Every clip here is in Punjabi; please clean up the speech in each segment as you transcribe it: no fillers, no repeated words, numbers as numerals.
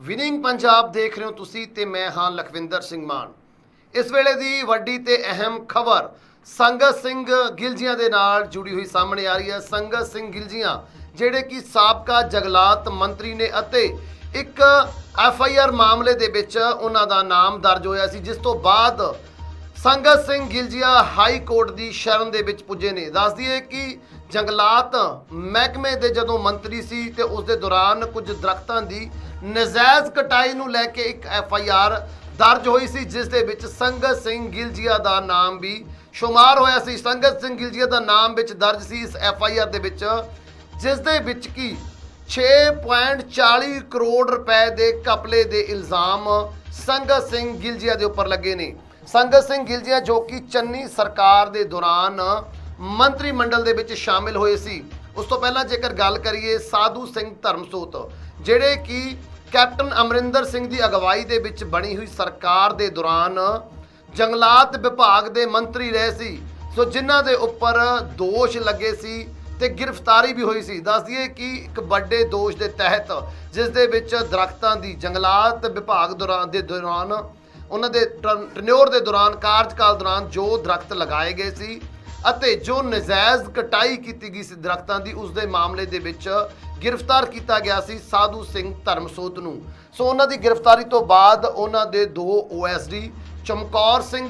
ਵਿਨਿੰਗ ਪੰਜਾਬ ਦੇਖ ਰਹੇ ਹੋ ਤੁਸੀਂ ਤੇ ਮੈਂ ਹਾਂ ਲਖਵਿੰਦਰ ਸਿੰਘ ਮਾਨ। ਇਸ ਵੇਲੇ ਦੀ ਵੱਡੀ ਤੇ ਅਹਿਮ ਖਬਰ ਸੰਗਤ ਸਿੰਘ ਗਿਲਜੀਆਂ ਦੇ ਨਾਲ ਜੁੜੀ ਹੋਈ ਸਾਹਮਣੇ ਆ ਰਹੀ ਹੈ। ਸੰਗਤ ਸਿੰਘ ਗਿਲਜੀਆਂ ਜਿਹੜੇ ਕਿ ਸਾਬਕਾ ਜੰਗਲਾਤ ਮੰਤਰੀ ਨੇ ਅਤੇ ਇੱਕ ਐਫਆਈਆਰ ਮਾਮਲੇ ਦੇ ਵਿੱਚ ਉਹਨਾਂ ਦਾ ਨਾਮ ਦਰਜ ਹੋਇਆ ਸੀ, ਜਿਸ ਤੋਂ ਬਾਅਦ ਸੰਗਤ ਸਿੰਘ ਗਿਲਜੀਆਂ ਹਾਈ ਕੋਰਟ ਦੀ ਸ਼ਰਨ ਦੇ ਵਿੱਚ ਪੁੱਜੇ ਨੇ। ਦੱਸ ਦਈਏ ਕਿ ਜੰਗਲਾਤ ਮਹਿਕਮੇ ਦੇ ਜਦੋਂ ਮੰਤਰੀ ਸੀ ਤੇ ਉਸ ਦੇ ਦੌਰਾਨ ਕੁਝ ਦਰਖਤਾਂ ਦੀ ਨਜਾਇਜ਼ ਕਟਾਈ ਨੂੰ ਲੈ ਕੇ ਇੱਕ ਐਫਆਈਆਰ ਦਰਜ ਹੋਈ ਸੀ, ਜਿਸ ਦੇ ਵਿੱਚ ਸੰਗਤ ਸਿੰਘ ਗਿਲਜੀਆਂ ਦਾ ਨਾਮ ਵੀ ਸ਼ੁਮਾਰ ਹੋਇਆ ਸੀ। ਸੰਗਤ ਸਿੰਘ ਗਿਲਜੀਆਂ ਦਾ ਨਾਮ ਵਿੱਚ ਦਰਜ ਸੀ ਇਸ ਐਫਆਈਆਰ ਦੇ ਵਿੱਚ, ਜਿਸ ਦੇ ਵਿੱਚ ਕਿ 6.40 ਕਰੋੜ ਰੁਪਏ ਦੇ ਘਪਲੇ ਦੇ ਇਲਜ਼ਾਮ ਸੰਗਤ ਸਿੰਘ ਗਿਲਜੀਆਂ ਦੇ ਉੱਪਰ ਲੱਗੇ ਨੇ। ਸੰਗਤ ਸਿੰਘ ਗਿਲਜੀਆਂ ਜੋ ਕਿ ਚੰਨੀ ਸਰਕਾਰ ਦੇ ਦੌਰਾਨ ਮੰਤਰੀ ਮੰਡਲ ਦੇ ਵਿੱਚ ਸ਼ਾਮਿਲ ਹੋਏ ਸੀ। ਉਸ ਤੋਂ ਪਹਿਲਾਂ ਜੇਕਰ ਗੱਲ ਕਰੀਏ ਸਾਧੂ ਸਿੰਘ ਧਰਮਸੋਤ, ਜਿਹੜੇ ਕਿ ਕੈਪਟਨ ਅਮਰਿੰਦਰ ਸਿੰਘ ਦੀ ਅਗਵਾਈ ਦੇ ਵਿੱਚ ਬਣੀ ਹੋਈ ਸਰਕਾਰ ਦੇ ਦੌਰਾਨ ਜੰਗਲਾਤ ਵਿਭਾਗ ਦੇ ਮੰਤਰੀ ਰਹੇ ਸੀ, ਸੋ ਜਿਨ੍ਹਾਂ ਦੇ ਉੱਪਰ ਦੋਸ਼ ਲੱਗੇ ਸੀ ਤੇ ਗ੍ਰਿਫਤਾਰੀ ਵੀ ਹੋਈ ਸੀ। ਦੱਸ ਦਈਏ ਕਿ ਇੱਕ ਵੱਡੇ ਦੋਸ਼ ਦੇ ਤਹਿਤ, ਜਿਸ ਦੇ ਵਿੱਚ ਦਰਖਤਾਂ ਦੀ ਜੰਗਲਾਤ ਵਿਭਾਗ ਦੌਰਾਨ ਉਹਨਾਂ ਦੇ ਟਨਿਓਰ ਦੇ ਦੌਰਾਨ ਕਾਰਜਕਾਲ ਦੌਰਾਨ ਜੋ ਦਰਖਤ ਲਗਾਏ ਗਏ ਸੀ ਅਤੇ ਜੋ ਨਜਾਇਜ਼ ਕਟਾਈ ਕੀਤੀ ਗਈ ਸੀ ਦਰਖਤਾਂ ਦੀ, ਉਸ ਦੇ ਮਾਮਲੇ ਦੇ ਵਿੱਚ ਗ੍ਰਿਫਤਾਰ ਕੀਤਾ ਗਿਆ ਸੀ ਸਾਧੂ ਸਿੰਘ ਧਰਮਸੋਤ ਨੂੰ। ਸੋ ਉਹਨਾਂ ਦੀ ਗ੍ਰਿਫਤਾਰੀ ਤੋਂ ਬਾਅਦ ਉਹਨਾਂ ਦੇ 2 OSD ਚਮਕੌਰ ਸਿੰਘ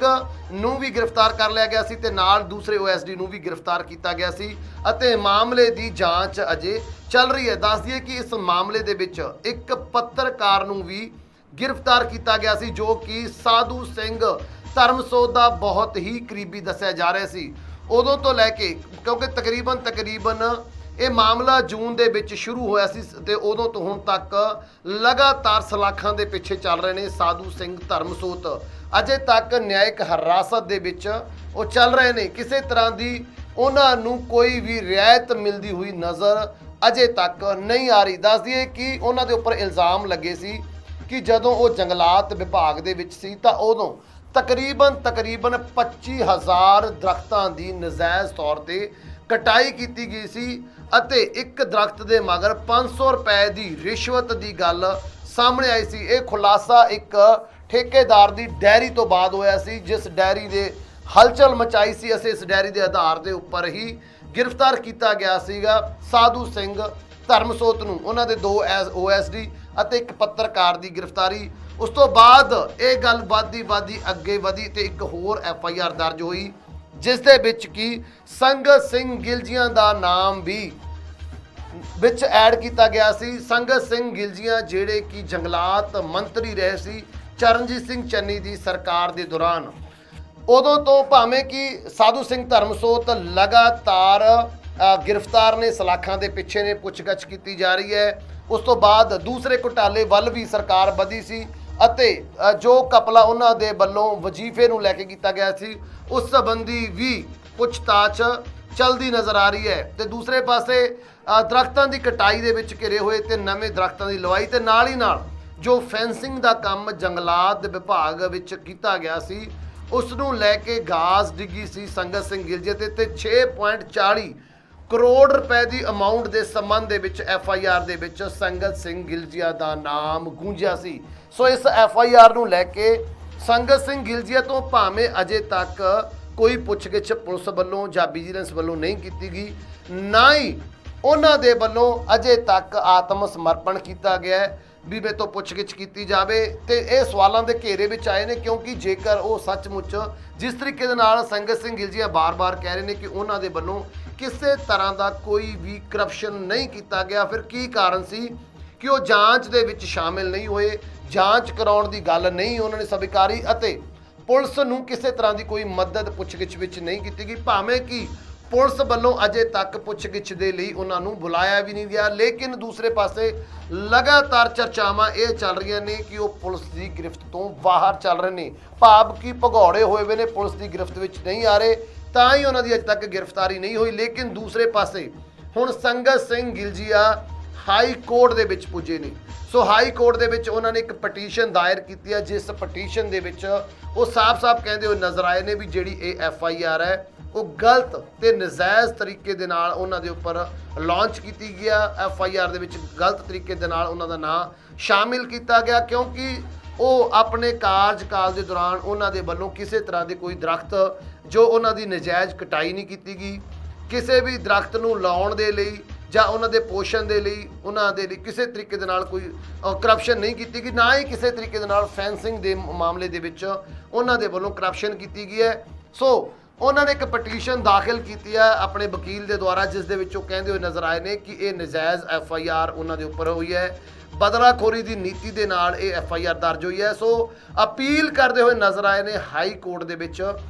ਨੂੰ ਵੀ ਗ੍ਰਿਫਤਾਰ ਕਰ ਲਿਆ ਗਿਆ ਸੀ ਤੇ ਨਾਲ ਦੂਸਰੇ OSD ਨੂੰ ਵੀ ਗ੍ਰਿਫਤਾਰ ਕੀਤਾ ਗਿਆ ਸੀ ਅਤੇ ਮਾਮਲੇ ਦੀ ਜਾਂਚ ਅਜੇ ਚੱਲ ਰਹੀ ਹੈ। ਦੱਸ ਦਈਏ ਕਿ ਇਸ ਮਾਮਲੇ ਦੇ ਵਿੱਚ ਇੱਕ ਪੱਤਰਕਾਰ ਨੂੰ ਵੀ ਗ੍ਰਿਫਤਾਰ ਕੀਤਾ ਗਿਆ ਸੀ, ਜੋ ਕਿ ਸਾਧੂ ਸਿੰਘ ਧਰਮਸੋਤ ਦਾ ਬਹੁਤ ਹੀ ਕਰੀਬੀ ਦੱਸਿਆ ਜਾ ਰਿਹਾ ਸੀ। ਉਦੋਂ ਤੋਂ ਲੈ ਕੇ, ਕਿਉਂਕਿ ਤਕਰੀਬਨ ਇਹ ਮਾਮਲਾ ਜੂਨ ਦੇ ਵਿੱਚ ਸ਼ੁਰੂ ਹੋਇਆ ਸੀ ਤੇ ਉਦੋਂ ਤੋਂ ਹੁਣ ਤੱਕ ਲਗਾਤਾਰ ਸਲਾਖਾਂ ਦੇ ਪਿੱਛੇ ਚੱਲ ਰਹੇ ਨੇ ਸਾਧੂ ਸਿੰਘ ਧਰਮਸੋਤ। ਅਜੇ ਤੱਕ ਨਿਆਇਕ ਹਿਰਾਸਤ ਦੇ ਵਿੱਚ ਉਹ ਚੱਲ ਰਹੇ ਨੇ। ਕਿਸੇ ਤਰ੍ਹਾਂ ਦੀ ਉਹਨਾਂ ਨੂੰ ਕੋਈ ਵੀ ਰਿਆਇਤ ਮਿਲਦੀ ਹੋਈ ਨਜ਼ਰ ਅਜੇ ਤੱਕ ਨਹੀਂ ਆ ਰਹੀ। ਦੱਸ ਦਈਏ ਕਿ ਉਹਨਾਂ ਦੇ ਉੱਪਰ ਇਲਜ਼ਾਮ ਲੱਗੇ ਸੀ ਕਿ ਜਦੋਂ ਉਹ ਜੰਗਲਾਤ ਵਿਭਾਗ ਦੇ ਵਿੱਚ ਸੀ ਤਾਂ ਉਦੋਂ ਤਕਰੀਬਨ 25,000 ਦਰਖਤਾਂ ਦੀ ਨਜਾਇਜ਼ ਤੌਰ ਤੇ ਕਟਾਈ ਕੀਤੀ ਗਈ ਸੀ ਅਤੇ ਇੱਕ ਦਰਖਤ ਦੇ ਮਗਰ 500 ਰੁਪਏ ਦੀ ਰਿਸ਼ਵਤ ਦੀ ਗੱਲ ਸਾਹਮਣੇ ਆਈ ਸੀ। ਇਹ ਖੁਲਾਸਾ ਇੱਕ ਠੇਕੇਦਾਰ ਦੀ ਡੈਰੀ ਤੋਂ ਬਾਅਦ ਹੋਇਆ ਸੀ, ਜਿਸ ਡੈਰੀ ਦੇ ਹਲਚਲ ਮਚਾਈ ਸੀ। ਅਸੀਂ ਇਸ ਡੈਰੀ ਦੇ ਆਧਾਰ ਦੇ ਉੱਪਰ ਹੀ ਗ੍ਰਿਫਤਾਰ ਕੀਤਾ ਗਿਆ ਸੀਗਾ ਸਾਧੂ ਸਿੰਘ ਧਰਮਸੋਤ ਨੂੰ। ਉਹਨਾਂ ਦੇ 2 OSD ਅਤੇ ਇੱਕ ਪੱਤਰਕਾਰ ਦੀ ਗ੍ਰਿਫਤਾਰੀ। ਉਸ ਤੋਂ ਬਾਅਦ ਇਹ ਗੱਲ ਵੱਧਦੀ ਅੱਗੇ ਵਧੀ ਤੇ ਇੱਕ ਹੋਰ FIR ਦਰਜ ਹੋਈ, ਜਿਸ ਦੇ ਵਿੱਚ ਕਿ ਸੰਗਤ ਸਿੰਘ ਗਿਲਜੀਆਂ ਦਾ ਨਾਮ ਵੀ ਵਿੱਚ ਐਡ ਕੀਤਾ ਗਿਆ ਸੀ। ਸੰਗਤ ਸਿੰਘ ਗਿਲਜੀਆਂ ਜਿਹੜੇ ਕਿ ਜੰਗਲਾਤ ਮੰਤਰੀ ਰਹੇ ਸੀ ਚਰਨਜੀਤ ਸਿੰਘ ਚੰਨੀ ਦੀ ਸਰਕਾਰ ਦੇ ਦੌਰਾਨ। ਉਦੋਂ ਤੋਂ ਭਾਵੇਂ ਕਿ ਸਾਧੂ ਸਿੰਘ ਧਰਮਸੋਤ ਲਗਾਤਾਰ ਗ੍ਰਿਫਤਾਰ ਨੇ, ਸਲਾਖਾਂ ਦੇ ਪਿੱਛੇ ਨੇ, ਪੁੱਛਗਿੱਛ ਕੀਤੀ ਜਾ ਰਹੀ ਹੈ। ਉਸ ਤੋਂ ਬਾਅਦ ਦੂਸਰੇ ਘੁਟਾਲੇ ਵੱਲ ਵੀ ਸਰਕਾਰ ਵਧੀ ਸੀ ਅਤੇ ਜੋ ਘਪਲਾ ਉਹਨਾਂ ਦੇ ਵੱਲੋਂ ਵਜ਼ੀਫੇ ਨੂੰ ਲੈ ਕੇ ਕੀਤਾ ਗਿਆ ਸੀ, ਉਸ ਸੰਬੰਧੀ ਵੀ ਪੁੱਛਤਾਛ ਚਲਦੀ ਨਜ਼ਰ ਆ ਰਹੀ ਹੈ। ਤੇ ਦੂਸਰੇ ਪਾਸੇ ਦਰਖਤਾਂ ਦੀ ਕਟਾਈ ਦੇ ਵਿੱਚ ਘਿਰੇ ਹੋਏ ਤੇ ਨਵੇਂ ਦਰਖਤਾਂ ਦੀ ਲਵਾਈ ਤੇ ਨਾਲ ਹੀ ਨਾਲ ਜੋ ਫੈਂਸਿੰਗ ਦਾ ਕੰਮ ਜੰਗਲਾਤ ਵਿਭਾਗ ਵਿੱਚ ਕੀਤਾ ਗਿਆ ਸੀ, ਉਸ ਨੂੰ ਲੈ ਕੇ ਗਾਜ਼ ਡਿੱਗੀ ਸੀ ਸੰਗਤ ਸਿੰਘ ਗਿਲਜੀਆਂ ਤੇ 6.40 ਕਰੋੜ ਰੁਪਏ ਦੀ ਅਮਾਉਂਟ ਦੇ ਸੰਬੰਧ ਦੇ ਵਿੱਚ FIR ਦੇ ਵਿੱਚ ਸੰਗਤ ਸਿੰਘ ਗਿਲਜੀਆਂ ਦਾ ਨਾਮ ਗੂੰਜਿਆ ਸੀ। ਸੋ ਇਸ FIR ਨੂੰ ਲੈ ਕੇ ਸੰਗਤ ਸਿੰਘ ਗਿਲਜੀਆਂ ਤੋਂ ਭਾਵੇਂ ਅਜੇ ਤੱਕ ਕੋਈ ਪੁੱਛਗਿੱਛ ਪੁਲਿਸ ਵੱਲੋਂ ਜਾਂ ਵਿਜੀਲੈਂਸ ਵੱਲੋਂ ਨਹੀਂ ਕੀਤੀ ਗਈ, ਨਾ ਹੀ ਉਹਨਾਂ ਦੇ ਵੱਲੋਂ ਅਜੇ ਤੱਕ ਆਤਮ ਸਮਰਪਣ ਕੀਤਾ ਗਿਆ ਵੀ ਮੇਰੇ ਤੋਂ ਪੁੱਛਗਿੱਛ ਕੀਤੀ ਜਾਵੇ। ਤੇ ਇਹ ਸਵਾਲਾਂ ਦੇ ਘੇਰੇ ਵਿੱਚ ਆਏ ਨੇ, ਕਿਉਂਕਿ ਜੇਕਰ ਉਹ ਸੱਚਮੁੱਚ ਜਿਸ ਤਰੀਕੇ ਦੇ ਨਾਲ ਸੰਗਤ ਸਿੰਘ ਗਿਲਜੀਆਂ ਬਾਰ-ਬਾਰ ਕਹਿ ਰਹੇ ਨੇ ਕਿ ਉਹਨਾਂ ਦੇ ਵੱਲੋਂ ਕਿਸੇ ਤਰ੍ਹਾਂ ਦਾ ਕੋਈ ਵੀ ਕਰਪਸ਼ਨ ਨਹੀਂ ਕੀਤਾ ਗਿਆ, ਫਿਰ ਕੀ ਕਾਰਨ ਸੀ ਕਿ ਉਹ ਜਾਂਚ ਦੇ ਵਿੱਚ ਸ਼ਾਮਿਲ ਨਹੀਂ ਹੋਏ, ਜਾਂਚ ਕਰਾਉਣ ਦੀ ਗੱਲ ਨਹੀਂ ਉਹਨਾਂ ਨੇ ਸਵੀਕਾਰੀ ਅਤੇ ਪੁਲਿਸ ਨੂੰ ਕਿਸੇ ਤਰ੍ਹਾਂ ਦੀ ਕੋਈ ਮਦਦ ਪੁੱਛਗਿੱਛ ਵਿੱਚ ਨਹੀਂ ਕੀਤੀ ਗਈ। ਭਾਵੇਂ ਕਿ ਪੁਲਿਸ ਵੱਲੋਂ ਅਜੇ ਤੱਕ ਪੁੱਛਗਿੱਛ ਦੇ ਲਈ ਉਹਨਾਂ ਨੂੰ ਬੁਲਾਇਆ ਵੀ ਨਹੀਂ ਗਿਆ, ਲੇਕਿਨ ਦੂਸਰੇ ਪਾਸੇ ਲਗਾਤਾਰ ਚਰਚਾਵਾਂ ਇਹ ਚੱਲ ਰਹੀਆਂ ਨੇ ਕਿ ਉਹ ਪੁਲਿਸ ਦੀ ਗ੍ਰਿਫਤ ਤੋਂ ਬਾਹਰ ਚੱਲ ਰਹੇ ਨੇ, ਭਾਵ ਕਿ ਭਗੌੜੇ ਹੋਏ ਵੇ ਨੇ, ਪੁਲਿਸ ਦੀ ਗ੍ਰਿਫਤ ਵਿੱਚ ਨਹੀਂ ਆ ਰਹੇ, ਤਾਂ ਹੀ ਉਹਨਾਂ ਦੀ ਅਜੇ ਤੱਕ ਗ੍ਰਿਫਤਾਰੀ ਨਹੀਂ ਹੋਈ। ਲੇਕਿਨ ਦੂਸਰੇ ਪਾਸੇ ਹੁਣ ਸੰਗਤ ਸਿੰਘ ਗਿਲਜੀਆਂ ਹਾਈ ਕੋਰਟ ਦੇ ਵਿੱਚ ਪੁੱਜੇ ਨੇ। ਸੋ ਹਾਈ ਕੋਰਟ ਦੇ ਵਿੱਚ ਉਹਨਾਂ ਨੇ ਇੱਕ ਪਟੀਸ਼ਨ ਦਾਇਰ ਕੀਤੀ ਹੈ, ਜਿਸ ਪਟੀਸ਼ਨ ਦੇ ਵਿੱਚ ਉਹ ਸਾਫ਼-ਸਾਫ਼ ਕਹਿੰਦੇ ਹੋਏ ਨਜ਼ਰ ਆਏ ਨੇ ਵੀ ਜਿਹੜੀ ਇਹ FIR ਹੈ ਉਹ ਗਲਤ ਤੇ ਨਜਾਇਜ਼ ਤਰੀਕੇ ਦੇ ਨਾਲ ਉਹਨਾਂ ਦੇ ਉੱਪਰ ਲਾਂਚ ਕੀਤੀ ਗਿਆ। FIR ਦੇ ਵਿੱਚ ਗਲਤ ਤਰੀਕੇ ਦੇ ਨਾਲ ਉਹਨਾਂ ਦਾ ਨਾਂ ਸ਼ਾਮਿਲ ਕੀਤਾ ਗਿਆ, ਕਿਉਂਕਿ ਉਹ ਆਪਣੇ ਕਾਰਜਕਾਲ ਦੇ ਦੌਰਾਨ ਉਹਨਾਂ ਦੇ ਵੱਲੋਂ ਕਿਸੇ ਤਰ੍ਹਾਂ ਦੇ ਕੋਈ ਦਰਖਤ ਜੋ ਉਹਨਾਂ ਦੀ ਨਜਾਇਜ਼ ਕਟਾਈ ਨਹੀਂ ਕੀਤੀ ਗਈ, ਕਿਸੇ ਵੀ ਦਰਖਤ ਨੂੰ ਲਾਉਣ ਦੇ ਲਈ ਜਾਂ ਉਹਨਾਂ ਦੇ ਪੋਸ਼ਣ ਦੇ ਲਈ ਉਹਨਾਂ ਦੇ ਲਈ ਕਿਸੇ ਤਰੀਕੇ ਦੇ ਨਾਲ ਕੋਈ ਕਰਪਸ਼ਨ ਨਹੀਂ ਕੀਤੀ ਗਈ, ਨਾ ਹੀ ਕਿਸੇ ਤਰੀਕੇ ਦੇ ਨਾਲ ਫੈਂਸਿੰਗ ਦੇ ਮਾਮਲੇ ਦੇ ਵਿੱਚ ਉਹਨਾਂ ਦੇ ਵੱਲੋਂ ਕਰਪਸ਼ਨ ਕੀਤੀ ਗਈ ਹੈ। ਸੋ ਉਹਨਾਂ ਨੇ ਇੱਕ ਪਟੀਸ਼ਨ ਦਾਖਲ ਕੀਤੀ ਹੈ ਆਪਣੇ ਵਕੀਲ ਦੇ ਦੁਆਰਾ, ਜਿਸ ਦੇ ਵਿੱਚ ਉਹ ਕਹਿੰਦੇ ਹੋਏ ਨਜ਼ਰ ਆਏ ਨੇ ਕਿ ਇਹ ਨਜਾਇਜ਼ FIR ਉਹਨਾਂ ਦੇ ਉੱਪਰ ਹੋਈ ਹੈ, ਬਦਲਾਖੋਰੀ ਦੀ ਨੀਤੀ ਦੇ ਨਾਲ ਇਹ FIR ਦਰਜ ਹੋਈ ਹੈ। ਸੋ ਅਪੀਲ ਕਰਦੇ ਹੋਏ ਨਜ਼ਰ ਆਏ ਨੇ ਹਾਈ ਕੋਰਟ ਦੇ ਵਿੱਚ,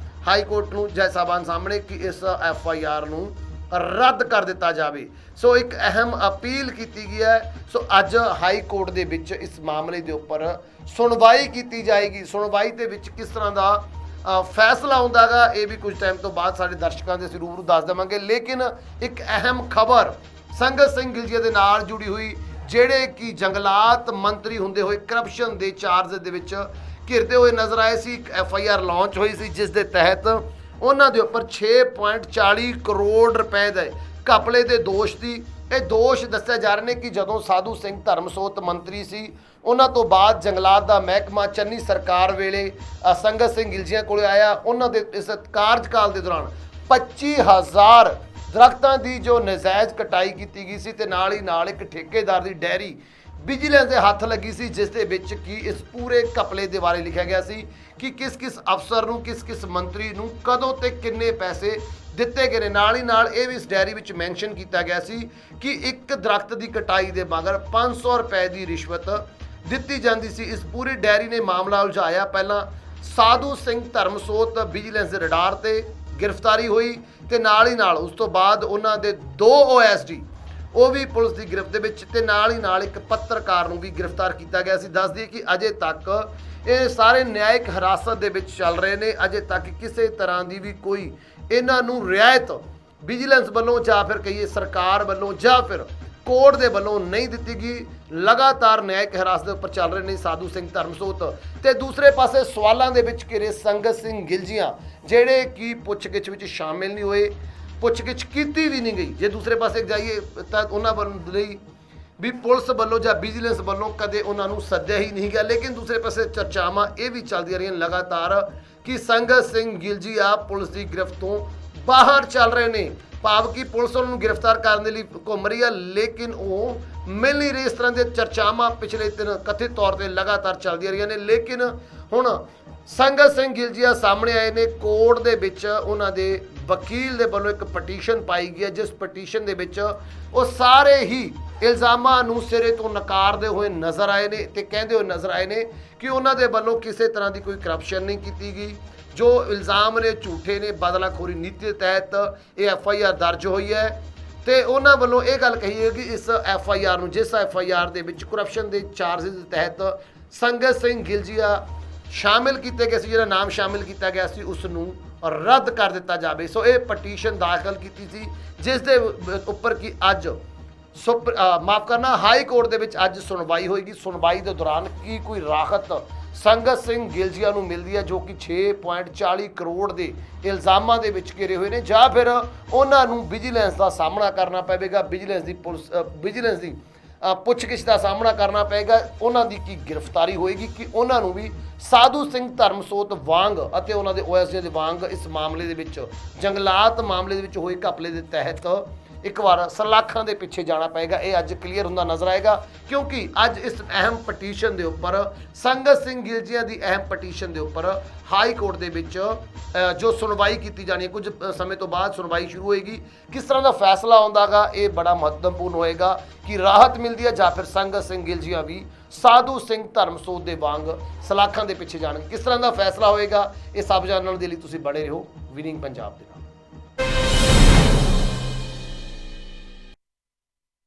ਹਾਈ ਕੋਰਟ ਨੂੰ ਜੱਜ ਸਾਹਿਬਾਨ ਸਾਹਮਣੇ ਕਿ ਇਸ FIR ਨੂੰ ਰੱਦ ਕਰ ਦਿੱਤਾ ਜਾਵੇ। ਸੋ ਇੱਕ ਅਹਿਮ ਅਪੀਲ ਕੀਤੀ ਗਈ ਹੈ। ਸੋ ਅੱਜ ਹਾਈ ਕੋਰਟ ਦੇ ਵਿੱਚ ਇਸ ਮਾਮਲੇ ਦੇ ਉੱਪਰ ਸੁਣਵਾਈ ਕੀਤੀ ਜਾਏਗੀ। ਸੁਣਵਾਈ ਦੇ ਵਿੱਚ ਕਿਸ ਤਰ੍ਹਾਂ ਦਾ ਫੈਸਲਾ ਹੁੰਦਾ ਗਾ ਇਹ ਵੀ ਕੁਝ ਟਾਈਮ ਤੋਂ ਬਾਅਦ ਸਾਡੇ ਦਰਸ਼ਕਾਂ ਦੇ ਜ਼ਰੂਰ ਦੱਸ ਦੇਵਾਂਗੇ। ਲੇਕਿਨ ਇੱਕ ਅਹਿਮ ਖਬਰ ਸੰਗਤ ਸਿੰਘ ਗਿਲਜੀਆ ਦੇ ਨਾਲ ਜੁੜੀ ਹੋਈ, ਜਿਹੜੇ ਕਿ ਜੰਗਲਾਤ ਮੰਤਰੀ ਹੁੰਦੇ ਹੋਏ ਕਰਪਸ਼ਨ ਦੇ ਚਾਰਜ ਦੇ ਵਿੱਚ ਘਿਰਦੇ ਹੋਏ ਨਜ਼ਰ ਆਏ ਸੀ। ਇੱਕ FIR ਲਾਂਚ ਹੋਈ ਸੀ ਜਿਸ ਦੇ ਤਹਿਤ ਉਹਨਾਂ ਦੇ ਉੱਪਰ 6.40 ਕਰੋੜ ਰੁਪਏ ਦੇ ਘਪਲੇ ਦੇ ਦੋਸ਼ ਦੀ ਇਹ ਦੋਸ਼ ਦੱਸਿਆ ਜਾ ਰਹੇ ਨੇ ਕਿ ਜਦੋਂ ਸਾਧੂ ਸਿੰਘ ਧਰਮਸੋਤ ਮੰਤਰੀ ਸੀ, ਉਹਨਾਂ ਤੋਂ ਬਾਅਦ ਜੰਗਲਾਤ ਦਾ ਮਹਿਕਮਾ ਚੰਨੀ ਸਰਕਾਰ ਵੇਲੇ ਸੰਗਤ ਸਿੰਘ ਗਿਲਜੀਆ ਕੋਲ ਆਇਆ। ਉਹਨਾਂ ਦੇ ਇਸ ਕਾਰਜਕਾਲ ਦੇ ਦੌਰਾਨ 25,000 ਦਰਖਤਾਂ ਦੀ ਜੋ ਨਜਾਇਜ਼ ਕਟਾਈ ਕੀਤੀ ਗਈ ਸੀ ਤੇ ਨਾਲ ਹੀ ਨਾਲ ਇੱਕ ਠੇਕੇਦਾਰ ਦੀ ਡੈਰੀ ਵਿਜੀਲੈਂਸ ਦੇ ਹੱਥ ਲੱਗੀ ਸੀ, ਜਿਸ ਦੇ ਵਿੱਚ ਕਿ ਇਸ ਪੂਰੇ ਘਪਲੇ ਦੇ ਬਾਰੇ ਲਿਖਿਆ ਗਿਆ ਸੀ ਕਿ ਕਿਸ ਅਫਸਰ ਨੂੰ ਕਿਸ ਮੰਤਰੀ ਨੂੰ ਕਦੋਂ ਤੇ ਕਿੰਨੇ ਪੈਸੇ ਦਿੱਤੇ ਗਏ ਨੇ। ਨਾਲ ਹੀ ਨਾਲ ਇਹ ਵੀ ਇਸ ਡੈਰੀ ਵਿੱਚ ਮੈਂਸ਼ਨ ਕੀਤਾ ਗਿਆ ਸੀ ਕਿ ਇੱਕ ਦਰਖਤ ਦੀ ਕਟਾਈ ਦੇ ਮਗਰ 500 ਰੁਪਏ ਦੀ ਰਿਸ਼ਵਤ ਦਿੱਤੀ ਜਾਂਦੀ ਸੀ। ਇਸ ਪੂਰੀ ਡੈਰੀ ਨੇ ਮਾਮਲਾ ਉਲਝਾਇਆ। ਪਹਿਲਾਂ ਸਾਧੂ ਸਿੰਘ ਧਰਮਸੋਤ ਵਿਜੀਲੈਂਸ ਦੇ ਰਡਾਰ ਤੇ ਗ੍ਰਿਫਤਾਰੀ ਹੋਈ ਤੇ ਨਾਲ ਹੀ ਨਾਲ ਉਸ ਤੋਂ ਬਾਅਦ ਉਹਨਾਂ ਦੇ 2 OSD ਉਹ ਵੀ ਪੁਲਿਸ ਦੀ ਗ੍ਰਿਫਤ ਦੇ ਵਿੱਚ, ਤੇ ਨਾਲ ਹੀ ਨਾਲ ਇੱਕ ਪੱਤਰਕਾਰ ਨੂੰ ਵੀ ਗ੍ਰਿਫਤਾਰ ਕੀਤਾ ਗਿਆ ਸੀ। ਦੱਸ ਦਈਏ ਕਿ ਅਜੇ ਤੱਕ ਇਹ ਸਾਰੇ ਨਿਆਇਕ ਹਿਰਾਸਤ ਦੇ ਵਿੱਚ ਚੱਲ ਰਹੇ ਨੇ। ਅਜੇ ਤੱਕ ਕਿਸੇ ਤਰ੍ਹਾਂ ਦੀ ਵੀ ਕੋਈ ਇਹਨਾਂ ਨੂੰ ਰਿਆਇਤ ਵਿਜੀਲੈਂਸ ਵੱਲੋਂ ਜਾਂ ਫਿਰ ਕਹੀਏ ਸਰਕਾਰ ਵੱਲੋਂ ਜਾਂ ਫਿਰ ਕੋਰਟ ਦੇ ਵੱਲੋਂ ਨਹੀਂ ਦਿੱਤੀ ਗਈ। ਲਗਾਤਾਰ ਨਿਆਇਕ ਹਿਰਾਸਤ ਦੇ ਉੱਪਰ ਚੱਲ ਰਹੇ ਨੇ ਸਾਧੂ ਸਿੰਘ ਧਰਮਸੋਤ, ਤੇ ਦੂਸਰੇ ਪਾਸੇ ਸਵਾਲਾਂ ਦੇ ਵਿੱਚ ਘਿਰੇ ਸੰਗਤ ਸਿੰਘ ਗਿਲਜੀਆ, ਜਿਹੜੇ ਕਿ ਪੁੱਛਗਿੱਛ ਵਿੱਚ ਸ਼ਾਮਿਲ ਨਹੀਂ ਹੋਏ, ਪੁੱਛਗਿੱਛ ਕੀਤੀ ਵੀ ਨਹੀਂ ਗਈ। ਜੇ ਦੂਸਰੇ ਪਾਸੇ ਜਾਈਏ ਤਾਂ ਉਹਨਾਂ ਵੱਲੋਂ ਲਈ ਵੀ ਪੁਲਿਸ ਵੱਲੋਂ ਜਾਂ ਵਿਜੀਲੈਂਸ ਵੱਲੋਂ ਕਦੇ ਉਹਨਾਂ ਨੂੰ ਸੱਦਿਆ ਹੀ ਨਹੀਂ ਗਿਆ। ਲੇਕਿਨ ਦੂਸਰੇ ਪਾਸੇ ਚਰਚਾਵਾਂ ਇਹ ਵੀ ਚੱਲਦੀਆਂ ਰਹੀਆਂ ਲਗਾਤਾਰ ਕਿ ਸੰਗਤ ਸਿੰਘ ਗਿਲਜੀਆ ਪੁਲਿਸ ਦੀ ਗ੍ਰਿਫਤ ਤੋਂ ਬਾਹਰ ਚੱਲ ਰਹੇ ਨੇ, ਭਾਵ ਕਿ ਪੁਲਿਸ ਉਹਨਾਂ ਨੂੰ ਗ੍ਰਿਫਤਾਰ ਕਰਨ ਦੇ ਲਈ ਘੁੰਮ ਰਹੀ ਹੈ, ਲੇਕਿਨ ਉਹ ਮਿਲ ਨਹੀਂ ਰਹੇ। ਇਸ ਤਰ੍ਹਾਂ ਦੀਆਂ ਚਰਚਾਵਾਂ ਪਿਛਲੇ ਦਿਨ ਕਥਿਤ ਤੌਰ ਤੇ ਲਗਾਤਾਰ ਚੱਲਦੀਆਂ ਰਹੀਆਂ ਨੇ। ਲੇਕਿਨ ਹੁਣ ਸੰਗਤ ਸਿੰਘ ਗਿਲਜੀਆ ਸਾਹਮਣੇ ਆਏ ਨੇ। ਕੋਰਟ ਦੇ ਵਿੱਚ ਉਹਨਾਂ ਦੇ ਵਕੀਲ ਦੇ ਵੱਲੋਂ ਇੱਕ ਪਟੀਸ਼ਨ ਪਾਈ ਗਈ ਹੈ, ਜਿਸ ਪਟੀਸ਼ਨ ਦੇ ਵਿੱਚ ਉਹ ਸਾਰੇ ਹੀ ਇਲਜ਼ਾਮਾਂ ਨੂੰ ਸਿਰੇ ਤੋਂ ਨਕਾਰਦੇ ਹੋਏ ਨਜ਼ਰ ਆਏ ਨੇ ਤੇ ਕਹਿੰਦੇ ਹੋਏ ਨਜ਼ਰ ਆਏ ਨੇ ਕਿ ਉਹਨਾਂ ਦੇ ਵੱਲੋਂ ਕਿਸੇ ਤਰ੍ਹਾਂ ਦੀ ਕੋਈ ਕਰਪਸ਼ਨ ਨਹੀਂ ਕੀਤੀ ਗਈ। ਜੋ ਇਲਜ਼ਾਮ ਨੇ ਝੂਠੇ ਨੇ। ਬਦਲਾਖੋਰੀ ਨੀਤੀ ਦੇ ਤਹਿਤ ਇਹ FIR ਦਰਜ ਹੋਈ ਹੈ ਤੇ ਉਹਨਾਂ ਵੱਲੋਂ ਇਹ ਗੱਲ ਕਹੀ ਹੈ ਕਿ ਇਸ FIR ਨੂੰ, ਜਿਸ FIR ਦੇ ਵਿੱਚ ਕਰਪਸ਼ਨ ਦੇ ਚਾਰਜਸ ਦੇ ਤਹਿਤ ਸੰਗਤ ਸਿੰਘ ਗਿਲਜੀਆ ਸ਼ਾਮਿਲ ਕੀਤੇ ਗਏ ਸੀ, ਜਿਹੜਾ ਨਾਮ ਸ਼ਾਮਿਲ ਕੀਤਾ ਗਿਆ ਸੀ, ਉਸ ਨੂੰ ਰੱਦ ਕਰ ਦਿੱਤਾ ਜਾਵੇ। ਸੋ ਇਹ ਪਟੀਸ਼ਨ ਦਾਖਲ ਕੀਤੀ ਸੀ, ਜਿਸ ਦੇ ਉੱਪਰ ਕਿ ਅੱਜ ਮਾਫ ਕਰਨਾ ਹਾਈ ਕੋਰਟ ਦੇ ਵਿੱਚ ਅੱਜ ਸੁਣਵਾਈ ਹੋਏਗੀ। ਸੁਣਵਾਈ ਦੇ ਦੌਰਾਨ ਕੀ ਕੋਈ ਰਾਹਤ ਸੰਗਤ ਸਿੰਘ ਗਿਲਜੀਆ ਨੂੰ ਮਿਲਦੀ ਹੈ, ਜੋ ਕਿ 6.40 ਕਰੋੜ ਦੇ ਇਲਜ਼ਾਮਾਂ ਦੇ ਵਿੱਚ ਘਿਰੇ ਹੋਏ ਨੇ, ਜਾਂ ਫਿਰ ਉਹਨਾਂ ਨੂੰ ਵਿਜੀਲੈਂਸ ਦਾ ਸਾਹਮਣਾ ਕਰਨਾ ਪਵੇਗਾ, ਵਿਜੀਲੈਂਸ ਦੀ ਪੁੱਛਗਿੱਛ ਦਾ ਸਾਹਮਣਾ ਕਰਨਾ ਪਏਗਾ। ਉਹਨਾਂ ਦੀ ਕੀ ਗ੍ਰਿਫਤਾਰੀ ਹੋਏਗੀ ਕਿ ਉਹਨਾਂ ਨੂੰ ਵੀ ਸਾਧੂ ਸਿੰਘ ਧਰਮਸੋਤ ਵਾਂਗ ਅਤੇ ਉਹਨਾਂ ਦੇ OSD ਦੇ ਵਾਂਗ ਇਸ ਮਾਮਲੇ ਦੇ ਵਿੱਚ, ਜੰਗਲਾਤ ਮਾਮਲੇ ਦੇ ਵਿੱਚ ਹੋਏ ਘਪਲੇ ਦੇ ਤਹਿਤ ਇੱਕ ਵਾਰ ਸਲਾਖਾਂ ਦੇ ਪਿੱਛੇ ਜਾਣਾ ਪਏਗਾ। ਇਹ ਅੱਜ ਕਲੀਅਰ ਹੁੰਦਾ ਨਜ਼ਰ ਆਏਗਾ, ਕਿਉਂਕਿ ਅੱਜ ਇਸ ਅਹਿਮ ਪਟੀਸ਼ਨ ਦੇ ਉੱਪਰ, ਸੰਗਤ ਸਿੰਘ ਗਿਲਜੀਆ ਦੀ ਅਹਿਮ ਪਟੀਸ਼ਨ ਦੇ ਉੱਪਰ ਹਾਈ ਕੋਰਟ ਦੇ ਵਿੱਚ ਜੋ ਸੁਣਵਾਈ ਕੀਤੀ ਜਾਣੀ ਹੈ, ਕੁਝ ਸਮੇਂ ਤੋਂ ਬਾਅਦ ਸੁਣਵਾਈ ਸ਼ੁਰੂ ਹੋਏਗੀ। ਕਿਸ ਤਰ੍ਹਾਂ ਦਾ ਫੈਸਲਾ ਆਉਂਦਾਗਾ ਇਹ ਬੜਾ ਮਹੱਤਵਪੂਰਨ ਹੋਏਗਾ ਕਿ ਰਾਹਤ ਮਿਲਦੀ ਹੈ ਜਾਂ ਫਿਰ ਸੰਗਤ ਸਿੰਘ ਗਿਲਜੀਆ ਵੀ ਸਾਧੂ ਸਿੰਘ ਧਰਮਸੋਤ ਦੇ ਵਾਂਗ ਸਲਾਖਾਂ ਦੇ ਪਿੱਛੇ ਜਾਣਗੇ। ਕਿਸ ਤਰ੍ਹਾਂ ਦਾ ਫੈਸਲਾ ਹੋਏਗਾ, ਇਹ ਸਭ ਜਾਣਨ ਦੇ ਲਈ ਤੁਸੀਂ ਬਣੇ ਰਹੋ ਵਿਨਿੰਗ ਪੰਜਾਬ ਦੇ।